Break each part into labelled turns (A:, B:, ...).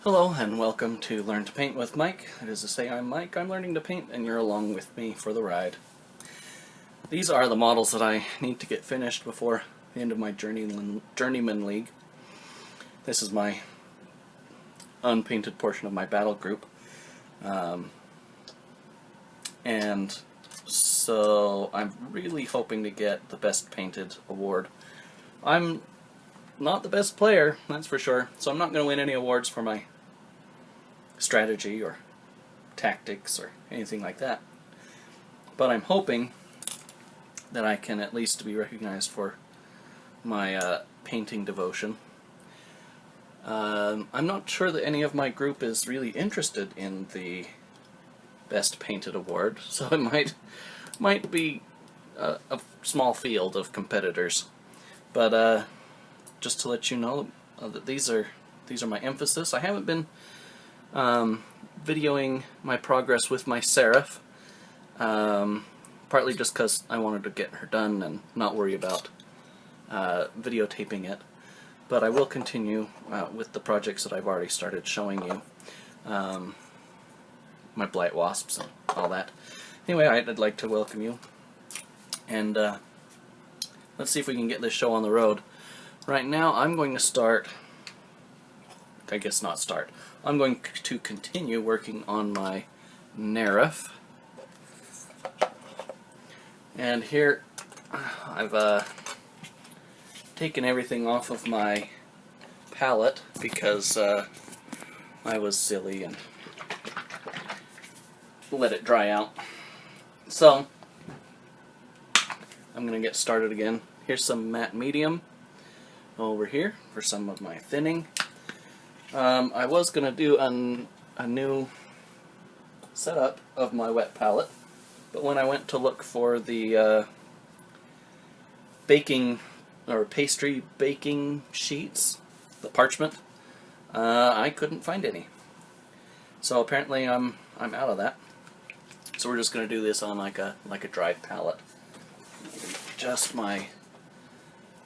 A: Hello and welcome to Learn to Paint with Mike. That is to say, I'm Mike, I'm learning to paint and you're along with me for the ride. These are the models that I need to get finished before the end of my Journeyman League. This is my unpainted portion of my battle group. And so I'm really hoping to get the Best Painted award. I'm not the best player, that's for sure, so I'm not going to win any awards for my strategy or tactics or anything like that. But I'm hoping that I can at least be recognized for my painting devotion. I'm not sure that any of my group is really interested in the Best Painted award, so it might be a small field of competitors. But just to let you know that these are my emphasis. I haven't been videoing my progress with my Neraph, partly just because I wanted to get her done and not worry about videotaping it. But I will continue with the projects that I've already started showing you, my blight wasps and all that. Anyway, I'd like to welcome you, and let's see if we can get this show on the road. Right now, I'm going to start. I guess not start. I'm going to continue working on my Neraph. And here I've taken everything off of my palette because I was silly and let it dry out. So I'm going to get started again. Here's some matte medium over here for some of my thinning. I was going to do a new setup of my wet palette, but when I went to look for the baking or pastry baking sheets, the parchment, I couldn't find any. So apparently I'm out of that. So we're just going to do this on like a dried palette. Adjust my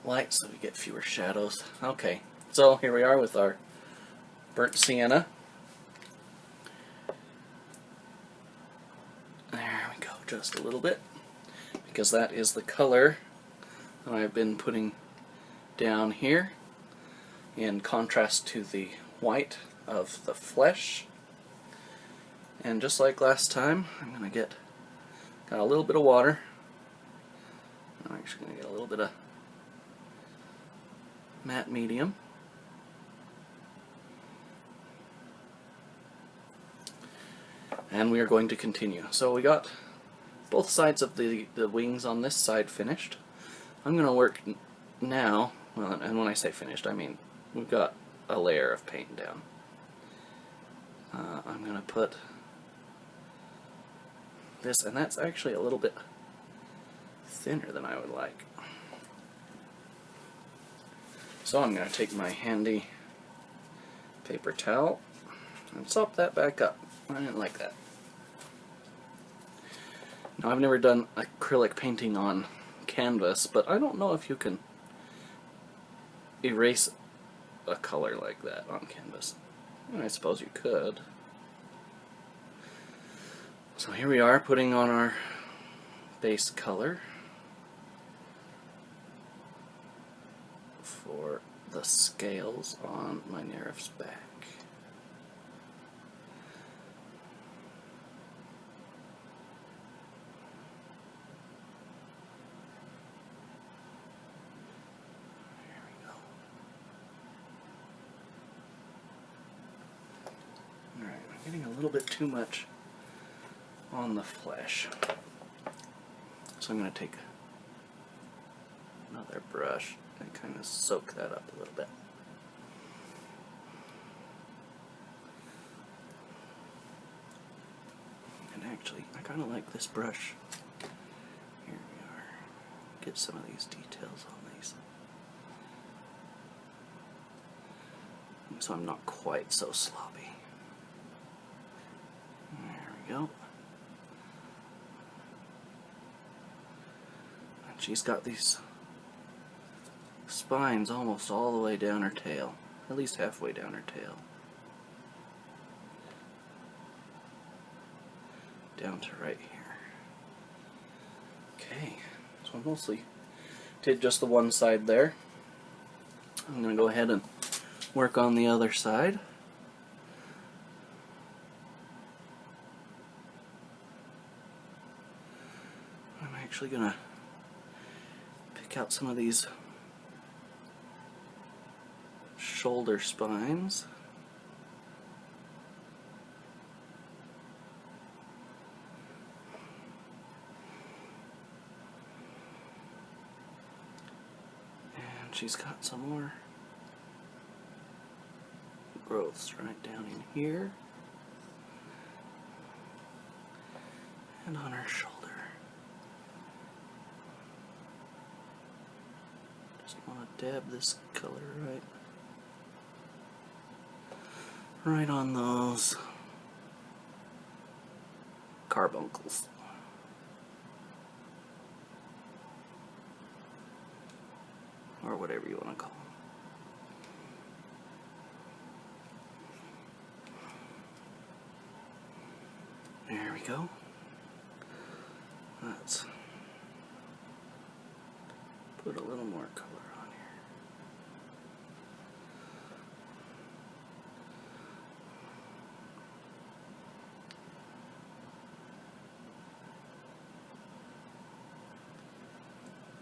A: light so we get fewer shadows. Okay, so here we are with our burnt sienna. There we go, just a little bit, because that is the color that I've been putting down here in contrast to the white of the flesh. And just like last time, I'm going to got a little bit of water. I'm actually going to get a little bit of matte medium. And we are going to continue. So we got both sides of the wings on this side finished. I'm going to work now, well, and when I say finished, I mean we've got a layer of paint down. I'm going to put this, and that's actually a little bit thinner than I would like. So I'm going to take my handy paper towel and sop that back up. I didn't like that. Now, I've never done acrylic painting on canvas, but I don't know if you can erase a color like that on canvas. I suppose you could. So here we are putting on our base color for the scales on my Neraph's back. There we go. Alright, I'm getting a little bit too much on the flesh. So I'm going to take another brush and kind of soak that up a little bit. And actually, I kind of like this brush. Here we are. Get some of these details on these. So I'm not quite so sloppy. There we go. And she's got these spines almost all the way down her tail, at least halfway down her tail. down to right here. Okay, so I mostly did just the one side there. I'm going to go ahead and work on the other side. I'm actually going to pick out some of these shoulder spines. And she's got some more growths right down in here and on her shoulder. Just want to dab this color right on those carbuncles. Or whatever you want to call them. There we go. Let's put a little more color on here.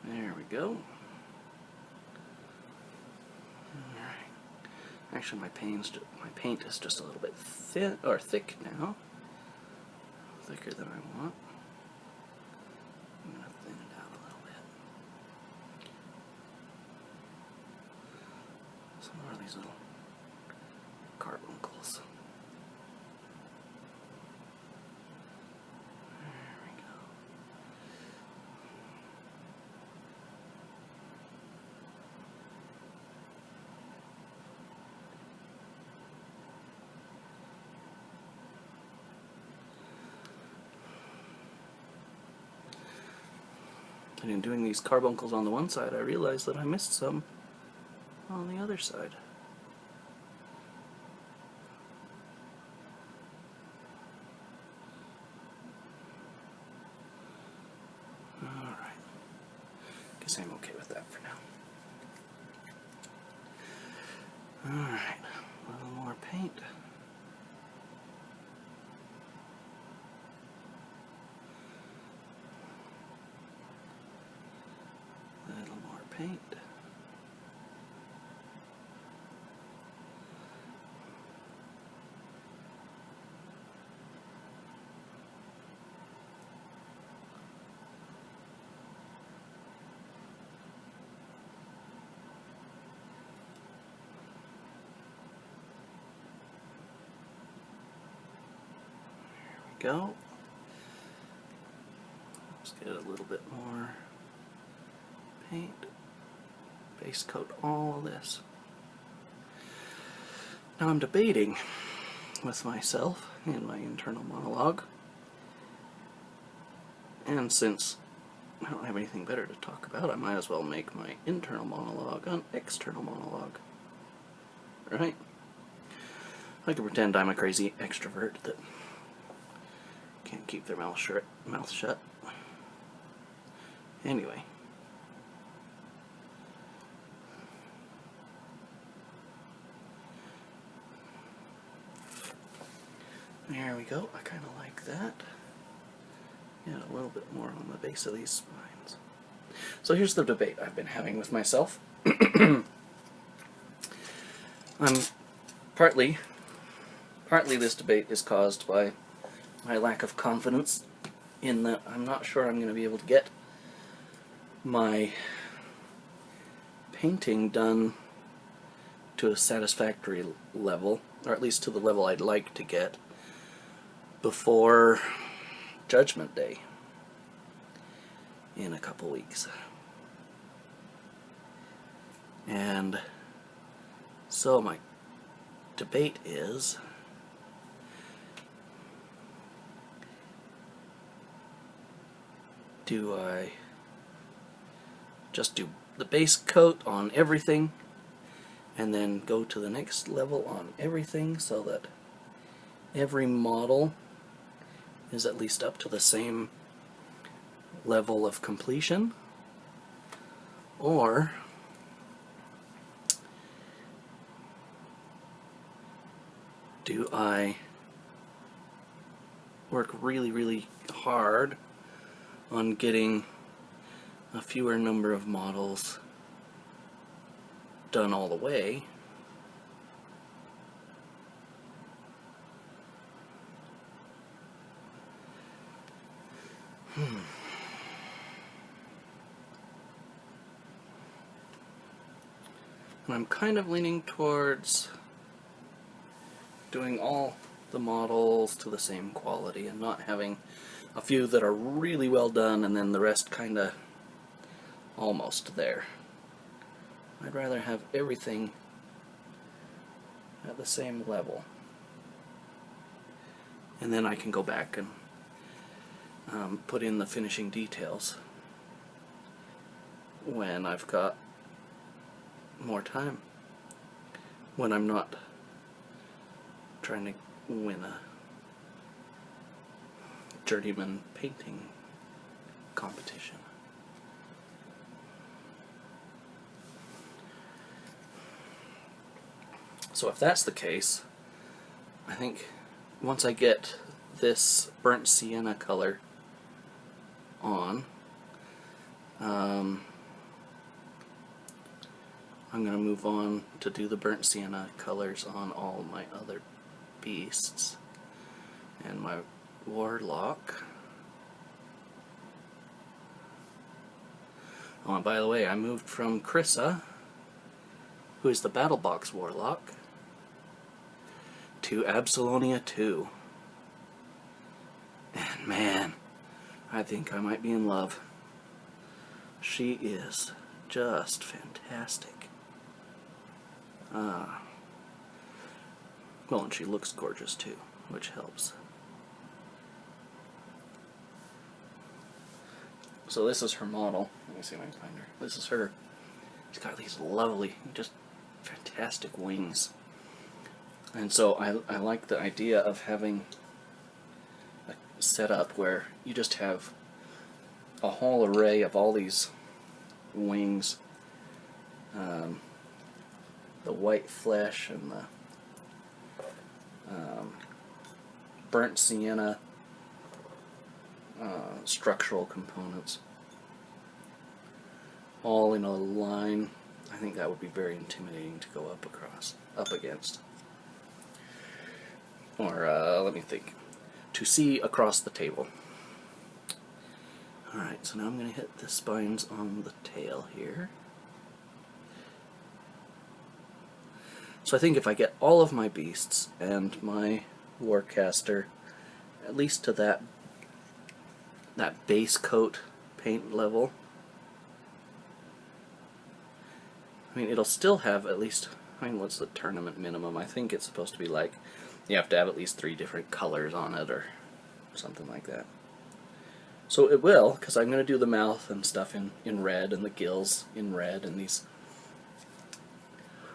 A: There we go. Alright. Actually, my paint is just a little bit thin or thick now. Thicker than I want. I'm going to thin it out a little bit. Some more of these little carbuncles. There we go. And in doing these carbuncles on the one side, I realized that I missed some on the other side. Alright. Guess I'm okay with that for now. Alright. A little more paint. Paint. There we go. Let's get a little bit more paint. Base coat all of this. Now I'm debating with myself in my internal monologue, and since I don't have anything better to talk about, I might as well make my internal monologue an external monologue. Right? I can pretend I'm a crazy extrovert that can't keep their mouth shut. Anyway. There we go. I kind of like that. Get a little bit more on the base of these spines. So here's the debate I've been having with myself. Partly this debate is caused by my lack of confidence in that I'm not sure I'm going to be able to get my painting done to a satisfactory level, or at least to the level I'd like to get, before Judgment Day in a couple weeks. And so my debate is, do I just do the base coat on everything and then go to the next level on everything so that every model is at least up to the same level of completion, or do I work really, really hard on getting a fewer number of models done all the way, and I'm kind of leaning towards doing all the models to the same quality and not having a few that are really well done and then the rest kind of almost there. I'd rather have everything at the same level, and then I can go back and put in the finishing details when I've got more time, when I'm not trying to win a journeyman painting competition. So if that's the case, I think once I get this burnt sienna color on, I'm going to move on to do the burnt sienna colors on all my other beasts. And my warlock. Oh, and by the way, I moved from Krissa, who is the Battle Box Warlock, to Absolonia 2. And man, I think I might be in love. She is just fantastic. Well, and she looks gorgeous too, which helps. So this is her model. Let me see if I can find her. This is her. She's got these lovely, just fantastic wings. And so I like the idea of having a setup where you just have a whole array of all these wings. The white flesh and the burnt sienna structural components all in a line. I think that would be very intimidating to go up against. Or let me think, to see across the table. Alright, so now I'm going to hit the spines on the tail here. So I think if I get all of my beasts and my Warcaster at least to that base coat paint level, I mean, it'll still have at least, I mean, what's the tournament minimum? I think it's supposed to be like, you have to have at least 3 different colors on it or something like that. So it will, because I'm going to do the mouth and stuff in red, and the gills in red, and these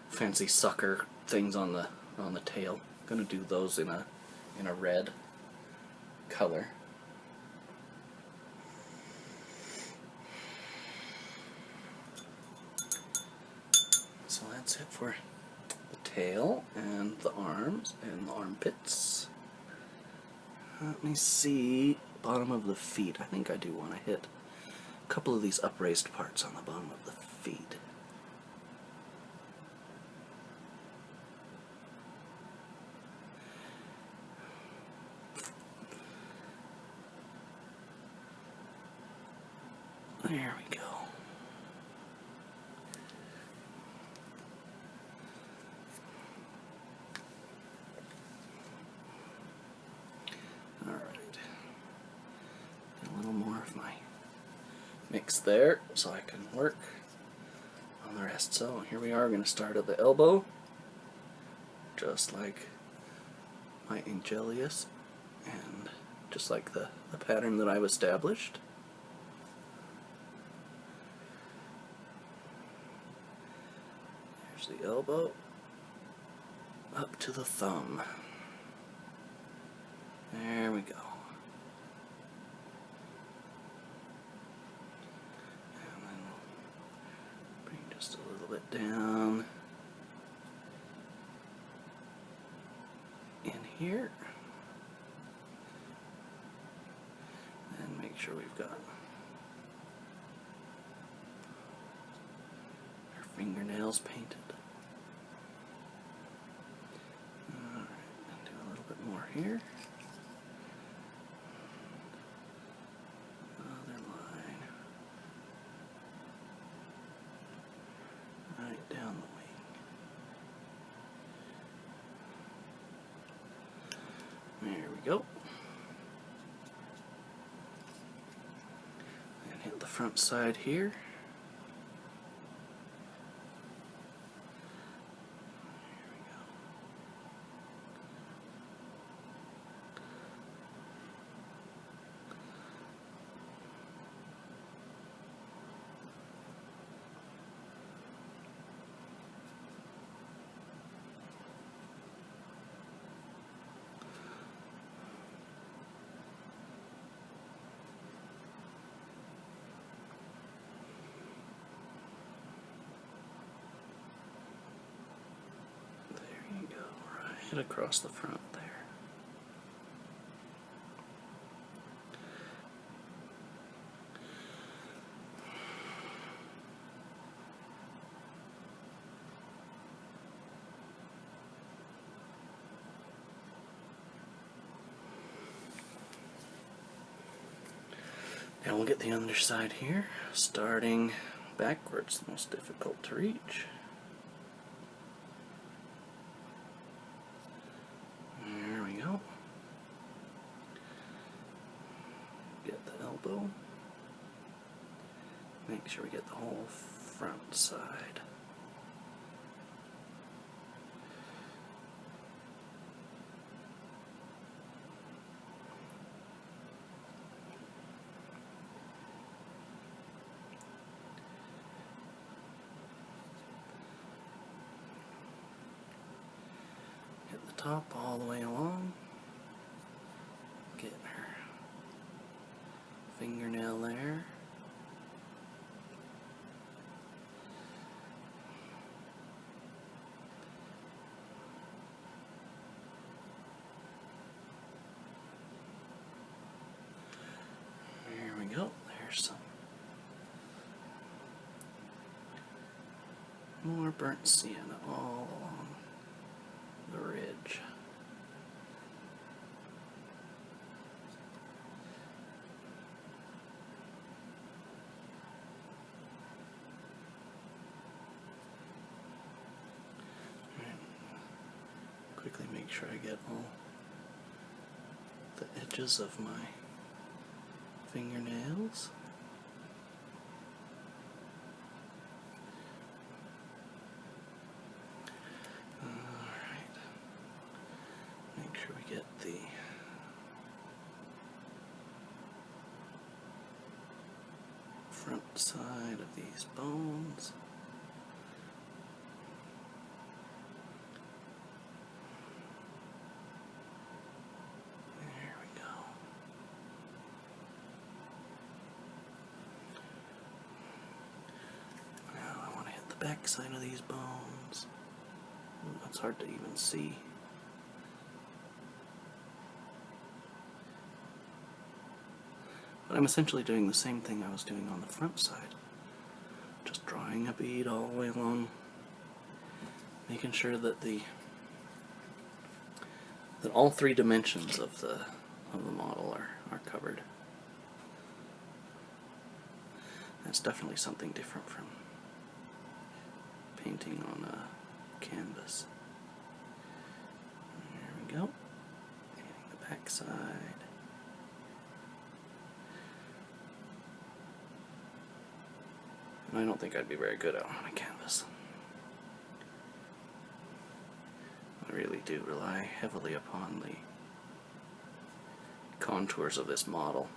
A: fancy sucker things on the tail. I'm going to do those in a red color. So that's it for the tail and the arms and the armpits. Let me see, bottom of the feet. I think I do want to hit a couple of these upraised parts on the bottom of the feet. There we go. Mix there so I can work on the rest. So here we are, going to start at the elbow, just like my Angelius, and just like the pattern that I've established. There's the elbow, up to the thumb. There we go. down in here. And make sure we've got our fingernails painted. Alright, and do a little bit more here. Other line. Right down the wing. There we go. And hit the front side here. Right across the front there. Now we'll get the underside here, starting backwards, the most difficult to reach. Make sure we get the whole front side. Get the top all the way along. Get her fingernail there. Go. There's some more burnt sienna all along the ridge. And quickly make sure I get all the edges of my fingernails. Alright. Make sure we get the front side of these bones. Back side of these bones. That's hard to even see. But I'm essentially doing the same thing I was doing on the front side. Just drawing a bead all the way along, making sure that all three dimensions of the model are covered. That's definitely something different from painting on a canvas. There we go. Hitting the back side. And I don't think I'd be very good out on a canvas. I really do rely heavily upon the contours of this model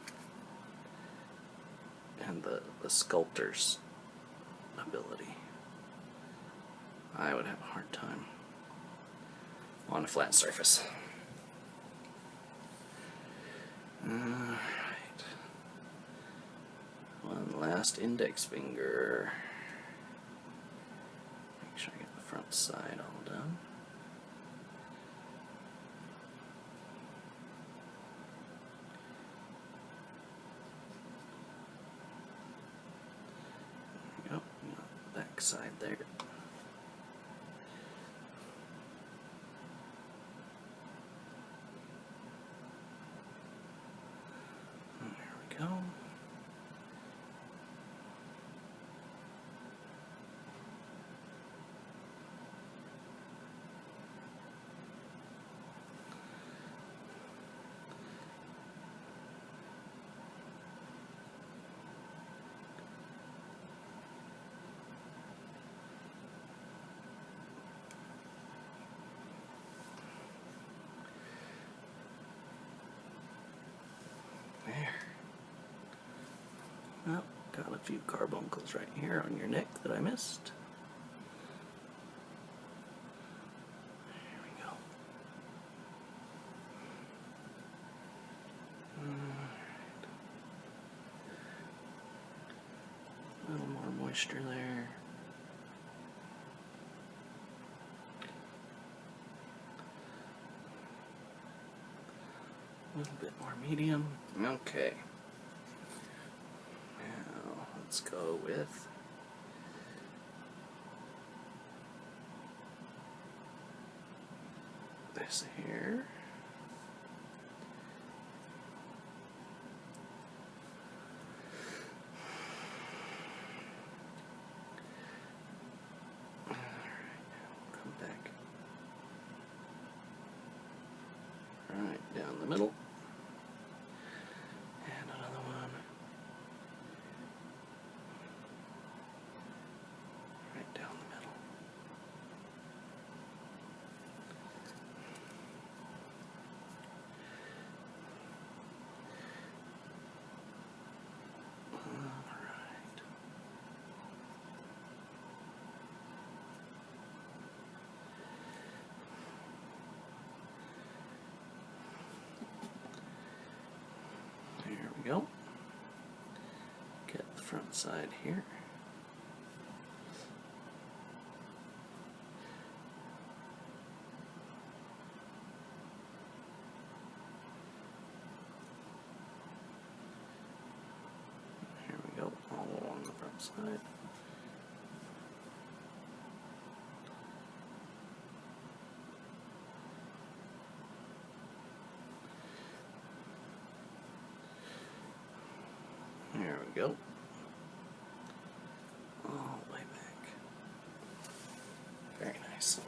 A: and the sculptor's ability. I would have a hard time on a flat surface. Alright. One last index finger. front side all done. There we go. Back side there. There we go. There. Well, got a few carbuncles right here on your neck that I missed. There we go. A little more moisture there. A little bit more medium. Okay. Now let's go with this here. Alright, now come back right down the middle. And another one right down the middle. Alright. There we go. Get the front side here. There we go, all along the front side. There we go. All the way back. Very nice.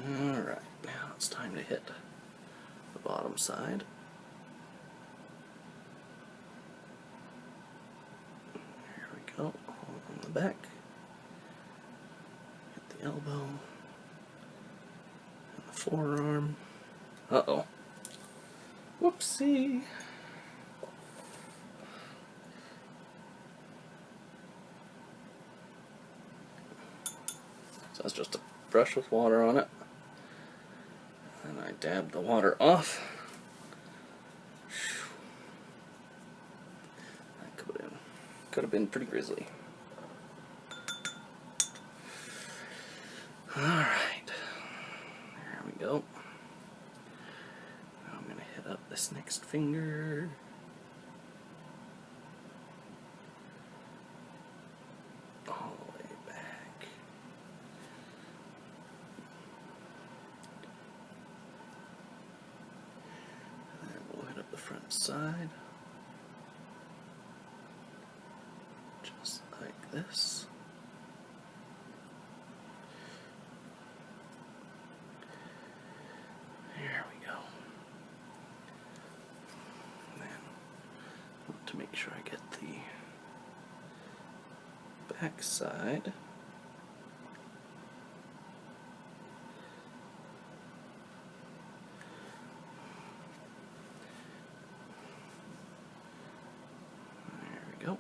A: Alright, now it's time to hit the bottom side. There we go, all on the back. Hit the elbow. And the forearm. Uh-oh. Whoopsie. So that's just a brush with water on it. And I dab the water off. That could have been pretty grisly. Alright. There we go. Now I'm going to hit up this next finger. All the way back. And then we'll hit up the front side. Just like this. There we go. And then I want to make sure I get the back side. There we go.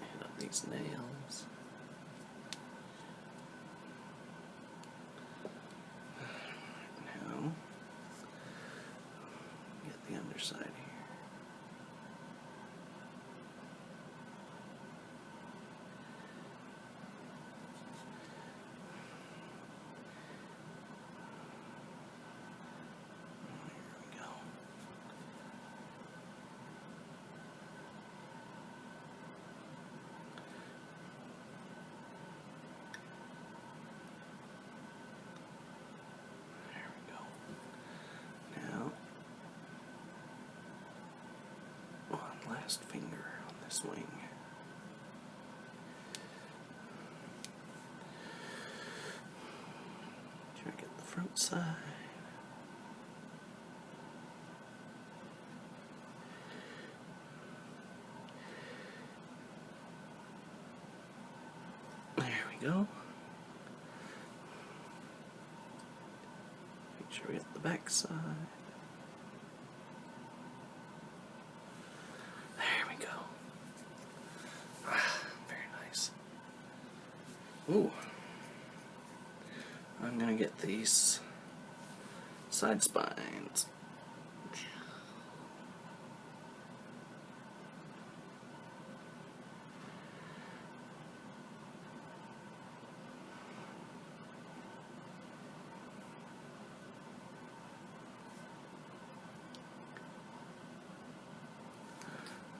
A: Hit up these nails. underside here. Last finger on this wing. Try to get the front side. There we go. Make sure we get the back side. Ooh, I'm gonna get these side spines.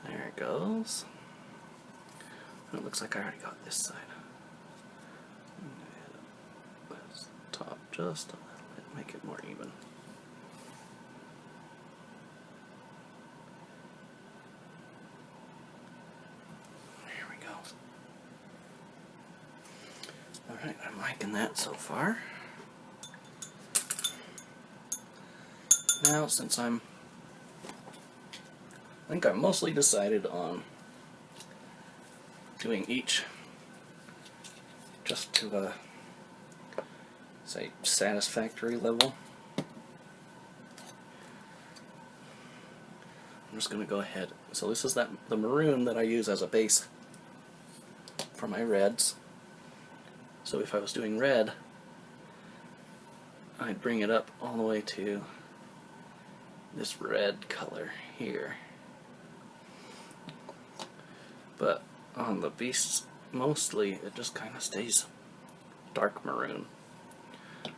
A: There it goes. And it looks like I already got this side. Top just a little bit, make it more even. There we go. Alright, I'm liking that so far. Now, since I think I'm mostly decided on doing each just to say satisfactory level. I'm just going to go ahead. So this is the maroon that I use as a base for my reds. So if I was doing red, I'd bring it up all the way to this red color here. But on the beasts, mostly it just kind of stays dark maroon.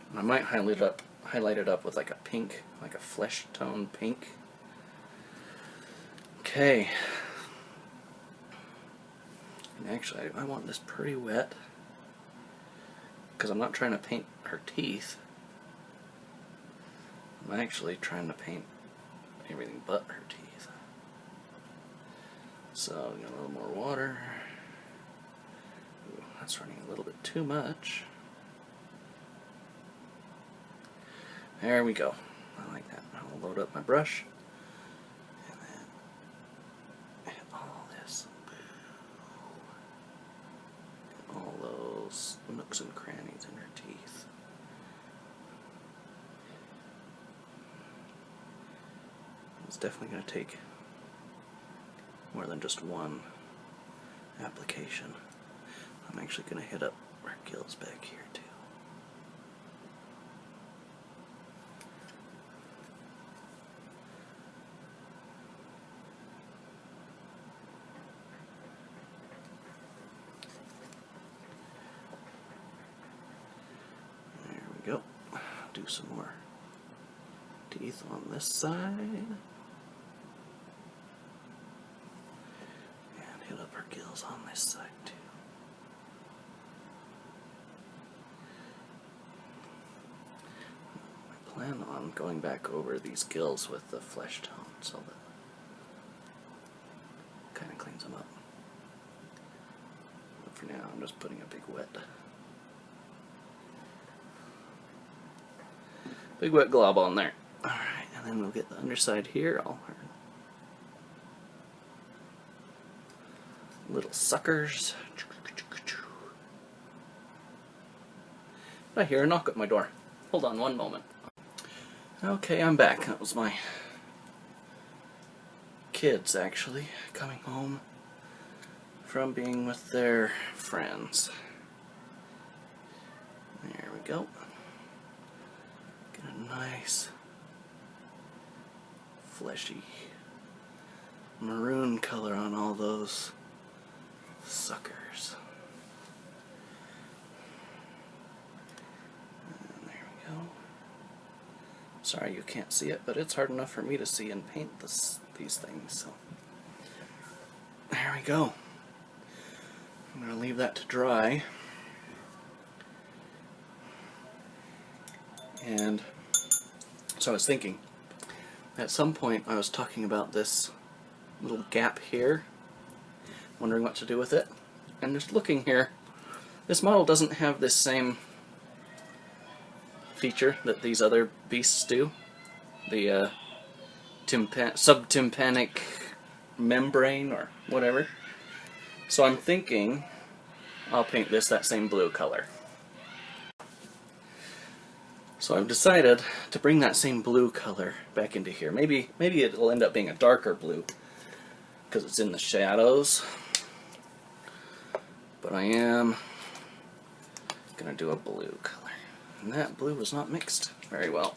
A: And I might highlight it up with like a pink, like a flesh tone pink. Okay. And actually, I want this pretty wet because I'm not trying to paint her teeth. I'm actually trying to paint everything but her teeth. So, got a little more water. Ooh, that's running a little bit too much. There we go. I like that. I'll load up my brush and then hit all this. All those nooks and crannies in her teeth. It's definitely going to take more than just one application. I'm actually going to hit up her gills back here too. Go. Do some more teeth on this side. And hit up her gills on this side too. I plan on going back over these gills with the flesh tone so that it kind of cleans them up. But for now, I'm just putting a big wet glob on there. Alright, and then we'll get the underside here, all her little suckers. I hear a knock at my door. Hold on one moment. Okay, I'm back. That was my kids, actually, coming home from being with their friends. There we go. Get a nice fleshy maroon color on all those suckers. And there we go. Sorry you can't see it, but it's hard enough for me to see and paint these things. So there we go. I'm going to leave that to dry. And so I was thinking, at some point I was talking about this little gap here, wondering what to do with it, and just looking here, this model doesn't have this same feature that these other beasts do, the subtympanic membrane or whatever. So I'm thinking I'll paint this that same blue color. So I've decided to bring that same blue color back into here. Maybe it'll end up being a darker blue because it's in the shadows. But I am going to do a blue color. And that blue was not mixed very well.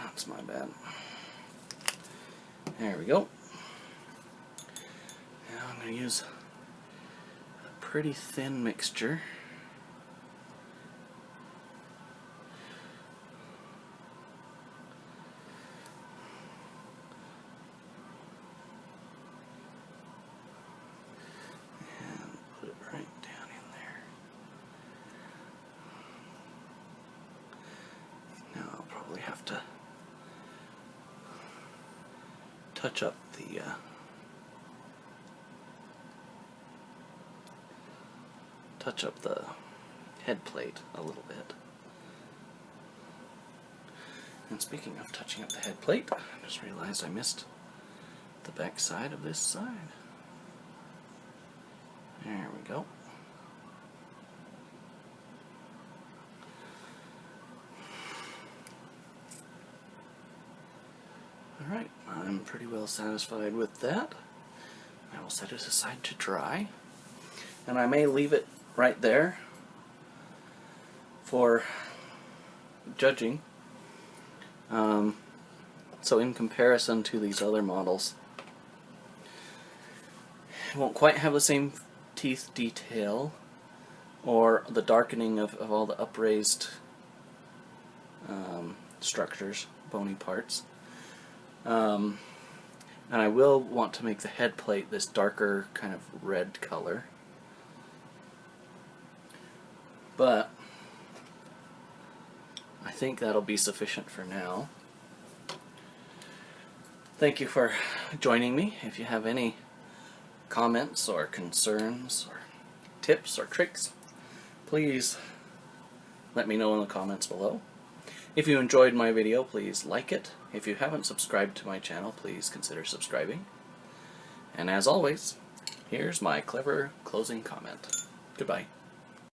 A: That's my bad. There we go. Now I'm going to use a pretty thin mixture. Have to touch up the head plate a little bit. And speaking of touching up the head plate, I just realized I missed the back side of this side. There we go. Alright, I'm pretty well satisfied with that. I will set it aside to dry. And I may leave it right there for judging. So in comparison to these other models, it won't quite have the same teeth detail or the darkening of all the upraised structures, bony parts. And I will want to make the head plate this darker kind of red color. But I think that'll be sufficient for now. Thank you for joining me. If you have any comments or concerns or tips or tricks, please let me know in the comments below. If you enjoyed my video, please like it. If you haven't subscribed to my channel, please consider subscribing. And as always, here's my clever closing comment. Goodbye.